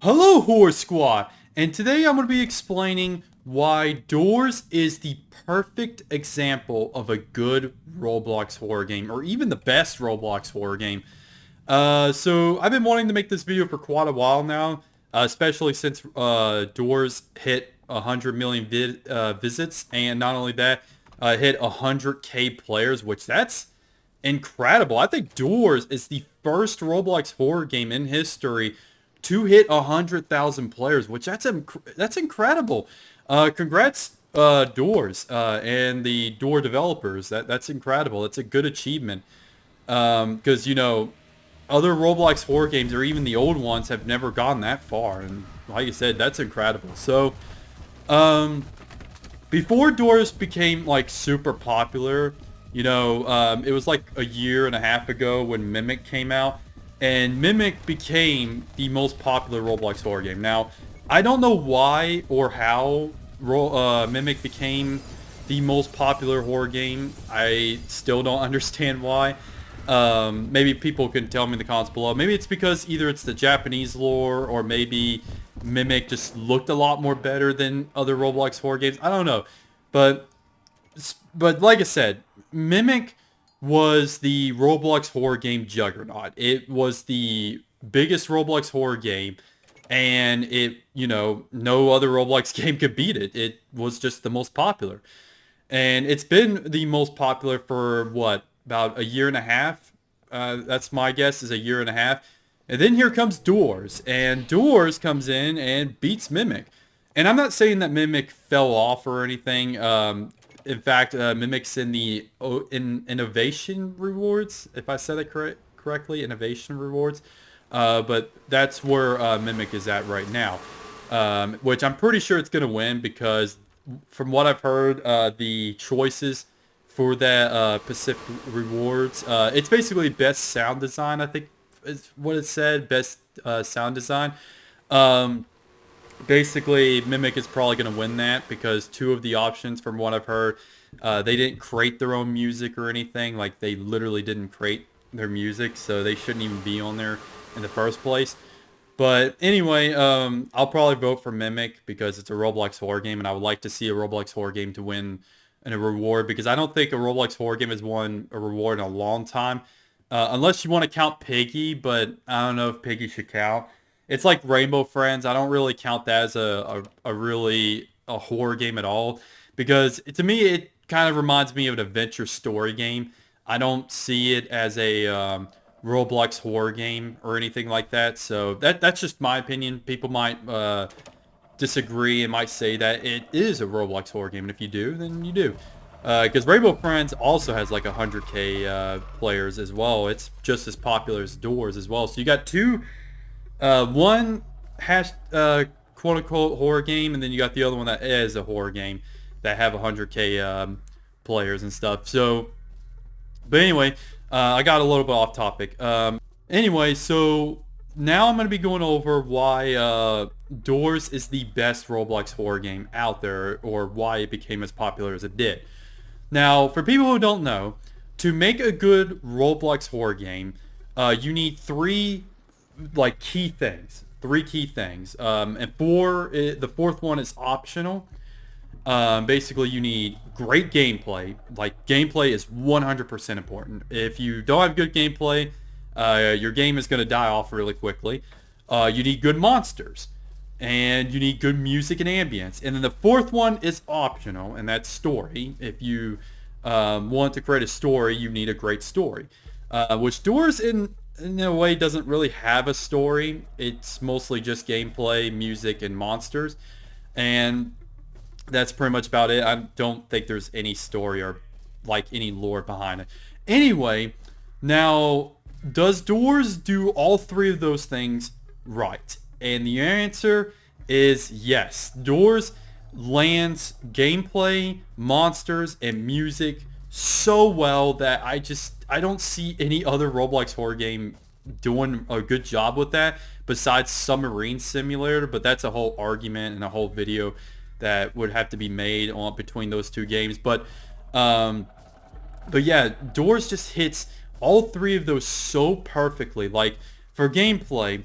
Hello, Horror Squad! And today I'm going to be explaining why Doors is the perfect example of a good Roblox horror game, or even the best Roblox horror game. So I've been wanting to make this video for quite a while now, especially since Doors hit 100 million visits, and not only that, hit 100K players, which that's incredible. I think Doors is the first Roblox horror game in history to hit 100,000 players, which that's incredible. Congrats, Doors, and the Door developers. That's incredible. It's a good achievement. Because other Roblox horror games, or even the old ones, have never gone that far. And like I said, that's incredible. So, before Doors became like super popular, it was like a year and a half ago when Mimic came out. And Mimic became the most popular Roblox horror game. Now, I don't know why or how Mimic became the most popular horror game. I still don't understand why. Maybe people can tell me in the comments below. Maybe it's because either it's the Japanese lore, or maybe Mimic just looked a lot more better than other Roblox horror games. I don't know. But like I said, Mimic was the Roblox horror game juggernaut. It was the biggest Roblox horror game, and no other Roblox game could beat it. It was just the most popular. And it's been the most popular for, what, about a year and a half? That's my guess, is a year and a half. And then here comes Doors, and Doors comes in and beats Mimic. And I'm not saying that Mimic fell off or anything. In fact, Mimic's in the innovation rewards, if I said it correctly, innovation rewards. But that's where Mimic is at right now, which I'm pretty sure it's going to win because from what I've heard, the choices for that Pacific rewards, it's basically best sound design, I think is what it said, best sound design. Basically, Mimic is probably going to win that because two of the options, from what I've heard, they didn't create their own music or anything. Like, they literally didn't create their music, so they shouldn't even be on there in the first place. But anyway, I'll probably vote for Mimic because it's a Roblox horror game, and I would like to see a Roblox horror game to win a reward, because I don't think a Roblox horror game has won a reward in a long time. Unless you want to count Piggy, but I don't know if Piggy should count. It's like Rainbow Friends. I don't really count that as a horror game at all, because to me it kind of reminds me of an adventure story game. I don't see it as a Roblox horror game or anything like that. So that's just my opinion. People might disagree and might say that it is a Roblox horror game, and if you do, then you do. Because Rainbow Friends also has like 100K players as well. It's just as popular as Doors as well. So you got two. One quote-unquote horror game, and then you got the other one that is a horror game that have 100K players and stuff. So, but anyway, I got a little bit off topic. Anyway, so now I'm going to be going over why Doors is the best Roblox horror game out there, or why it became as popular as it did. Now, for people who don't know, to make a good Roblox horror game, you need three key things. And the fourth one is optional. Basically, you need great gameplay. Like, gameplay is 100% important. If you don't have good gameplay, your game is going to die off really quickly. You need good monsters, and you need good music and ambience. And then the fourth one is optional, and that's story. If you want to create a story, you need a great story. Which Doors in a way doesn't really have a story. It's mostly just gameplay, music, and monsters, and that's pretty much about it. I don't think there's any story or like any lore behind it. Anyway, now, does Doors do all three of those things right? And the answer is yes. Doors lands gameplay, monsters, and music so well that I don't see any other Roblox horror game doing a good job with that besides Submarine Simulator, but that's a whole argument and a whole video that would have to be made on between those two games. But yeah, Doors just hits all three of those so perfectly. Like, for gameplay,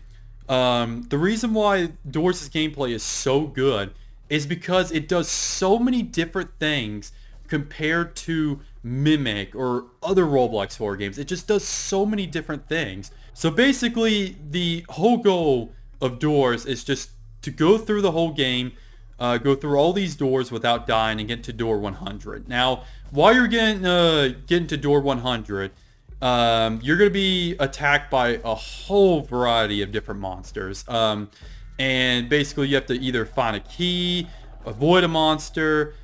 The reason why Doors' gameplay is so good is because it does so many different things compared to Mimic or other Roblox horror games. It just does so many different things. So basically, the whole goal of Doors is just to go through the whole game, go through all these doors without dying and get to door 100. Now, while you're getting to door 100, you're going to be attacked by a whole variety of different monsters. And basically you have to either find a key, avoid a monster,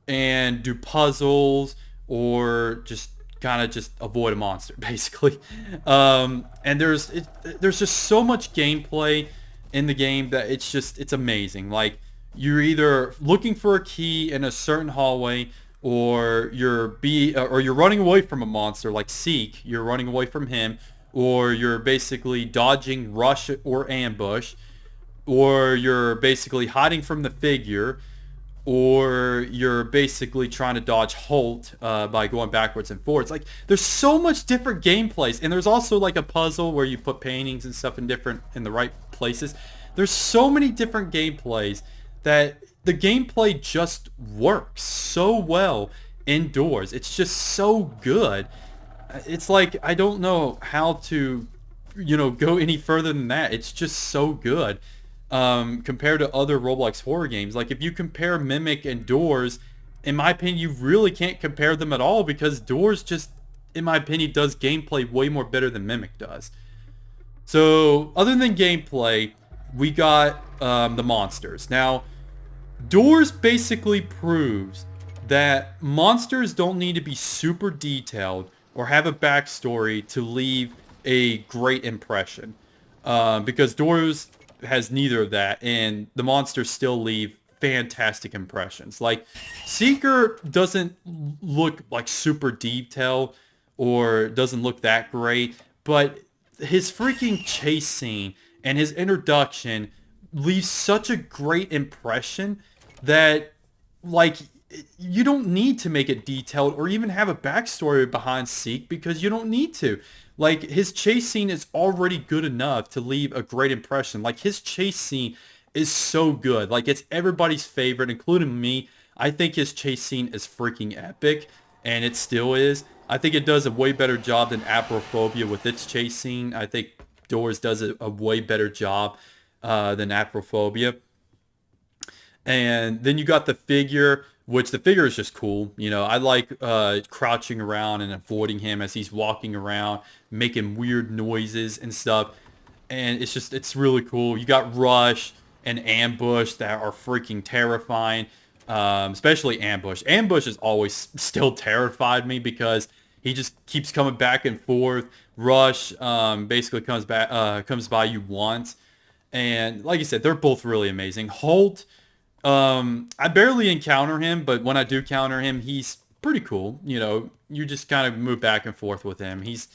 and do puzzles, or just kind of just avoid a monster, basically. And there's just so much gameplay in the game that it's amazing. Like, you're either looking for a key in a certain hallway, or you're running away from a monster like Seek. You're running away from him, or you're basically dodging rush or ambush, or you're basically hiding from the figure, or you're basically trying to dodge Holt by going backwards and forwards. Like, there's so much different gameplays, and there's also like a puzzle where you put paintings and stuff in the right places. There's so many different gameplays that the gameplay just works so well indoors. It's just so good. It's like, I don't know how to, go any further than that. It's just so good. Compared to other Roblox horror games. Like, if you compare Mimic and Doors, in my opinion, you really can't compare them at all, because Doors just, in my opinion, does gameplay way more better than Mimic does. So, other than gameplay, we got the monsters. Now, Doors basically proves that monsters don't need to be super detailed or have a backstory to leave a great impression. Because Doors has neither of that, and the monsters still leave fantastic impressions. Like, Seeker doesn't look like super detailed or doesn't look that great, but his freaking chase scene and his introduction leaves such a great impression that, like, you don't need to make it detailed or even have a backstory behind Seek, because you don't need to. Like, his chase scene is already good enough to leave a great impression. Like, his chase scene is so good. Like, it's everybody's favorite, including me. I think his chase scene is freaking epic, and it still is. I think it does a way better job than Aprophobia with its chase scene. I think Doors does a way better job than Aprophobia. And then you got the figure, which the figure is just cool. I like crouching around and avoiding him as he's walking around, making weird noises and stuff. And it's really cool. You got Rush and Ambush that are freaking terrifying. Especially Ambush. Ambush has always still terrified me because he just keeps coming back and forth. Rush basically comes by you once. And like I said, they're both really amazing. Holt, I barely encounter him, but when I do counter him, he's pretty cool. You just kind of move back and forth with him. He's,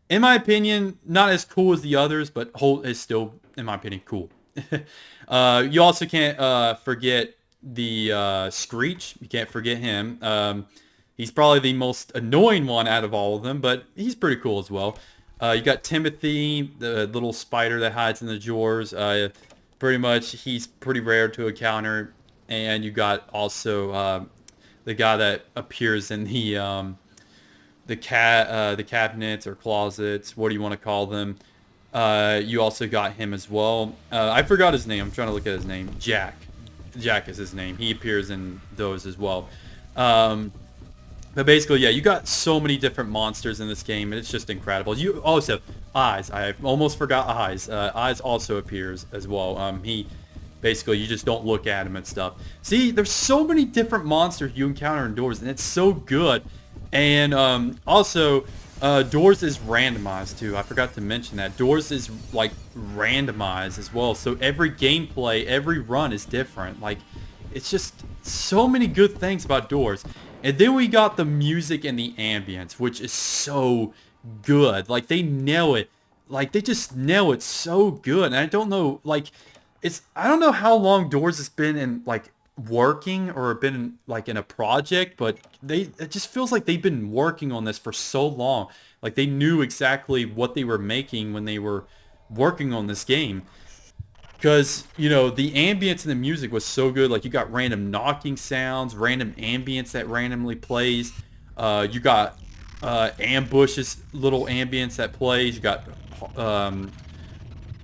in my opinion, not as cool as the others, but Holt is still, in my opinion, cool. You also can't forget the Screech. You can't forget him. He's probably the most annoying one out of all of them, but he's pretty cool as well. You got Timothy, the little spider that hides in the drawers. Pretty much, he's pretty rare to encounter. And you got also the guy that appears in the cabinets or closets. What do you want to call them? You also got him as well. I forgot his name. I'm trying to look at his name. Jack. Jack is his name. He appears in those as well. But basically, yeah, you got so many different monsters in this game, and it's just incredible. You also, Eyes. I almost forgot Eyes. Eyes also appears as well. He basically, you just don't look at him and stuff. See, there's so many different monsters you encounter in Doors, and it's so good. And also, Doors is randomized too. I forgot to mention that. Doors is like randomized as well. So every gameplay, every run is different. Like, it's just so many good things about Doors. And then we got the music and the ambience, which is so good. Like, they nail it. Like, they just nail it so good. And I don't know, like, I don't know how long Doors has been in, like, working or been like in a project, but it just feels like they've been working on this for so long. Like, they knew exactly what they were making when they were working on this game. because, you know, the ambience and the music was so good. Like, you got random knocking sounds, random ambience that randomly plays. You got ambushes, little ambience that plays. You got um,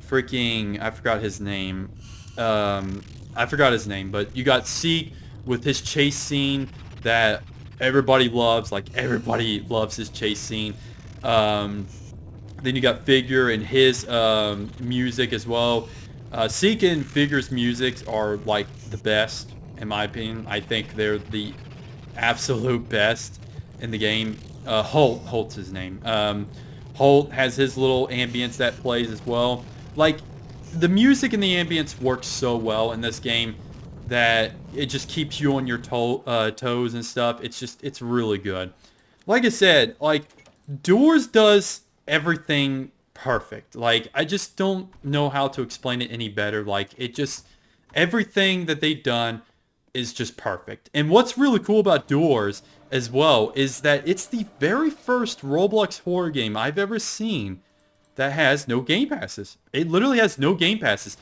freaking, I forgot his name. I forgot his name, but you got Seek with his chase scene that everybody loves. Like, everybody loves his chase scene. Um, then you got Figure and his music as well. Seek and Figure's music are like the best, in my opinion. I think they're the absolute best in the game. Holt's his name. Holt has his little ambience that plays as well. Like, the music and the ambience works so well in this game that it just keeps you on your toes and stuff. It's really good. Like I said, like, Doors does everything perfect. Like, I just don't know how to explain it any better. Like, it just, everything that they've done is just perfect. And what's really cool about Doors as well is that it's the very first Roblox horror game I've ever seen that has no game passes. It literally has no game passes,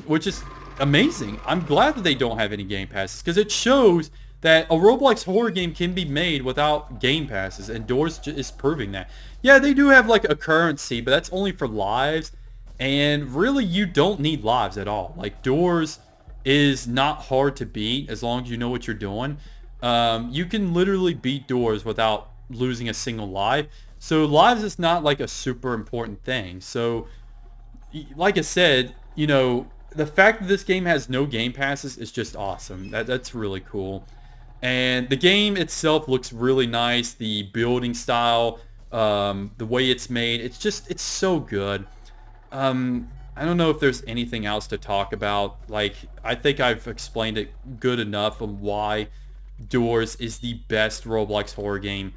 which is amazing. I'm glad that they don't have any game passes because it shows that a Roblox horror game can be made without game passes, and Doors is proving that. Yeah, they do have like a currency, but that's only for lives, and really you don't need lives at all. Like, Doors is not hard to beat as long as you know what you're doing. You can literally beat Doors without losing a single life. So lives is not like a super important thing. So, like I said, you know, the fact that this game has no game passes is just awesome. That's really cool. And the game itself looks really nice. The building style, the way it's made, it's so good. I don't know if there's anything else to talk about. Like, I think I've explained it good enough of why Doors is the best Roblox horror game.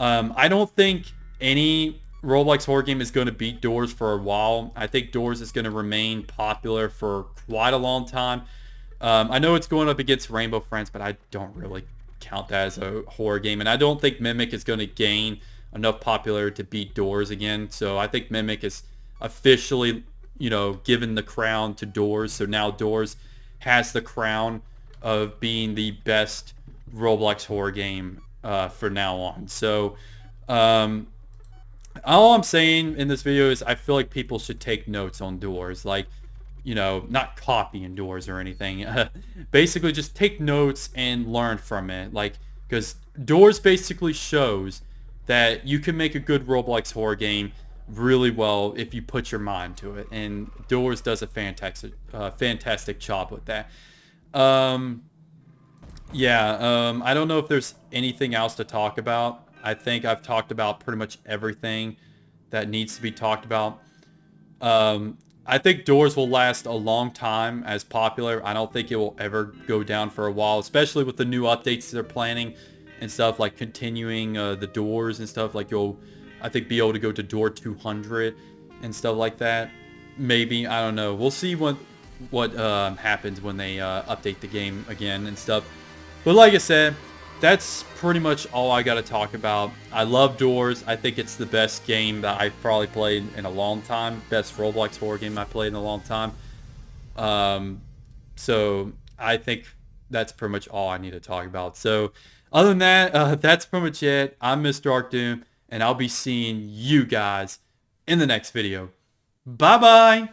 I don't think any Roblox horror game is going to beat Doors for a while. I think Doors is going to remain popular for quite a long time. I know it's going up against Rainbow Friends, but I don't really count that as a horror game. And I don't think Mimic is going to gain enough popularity to beat Doors again. So I think Mimic is officially, you know, given the crown to Doors. So now Doors has the crown of being the best Roblox horror game for now on. So all I'm saying in this video is I feel like people should take notes on Doors. Like, you know, not copying Doors or anything. Basically, just take notes and learn from it. Like, because Doors basically shows that you can make a good Roblox horror game really well if you put your mind to it. And Doors does a fantastic job with that. I don't know if there's anything else to talk about. I think I've talked about pretty much everything that needs to be talked about. I think Doors will last a long time as popular. I don't think it will ever go down for a while, especially with the new updates they're planning and stuff, like continuing the doors and stuff. Like, you'll, I think, be able to go to door 200 and stuff like that. Maybe, I don't know. We'll see what happens when they update the game again and stuff. But like I said, that's pretty much all I got to talk about. I love Doors. I think it's the best game that I've probably played in a long time. Best Roblox horror game I played in a long time. So I think that's pretty much all I need to talk about. So other than that, that's pretty much it. I'm Mr. Arcdoom, and I'll be seeing you guys in the next video. Bye-bye!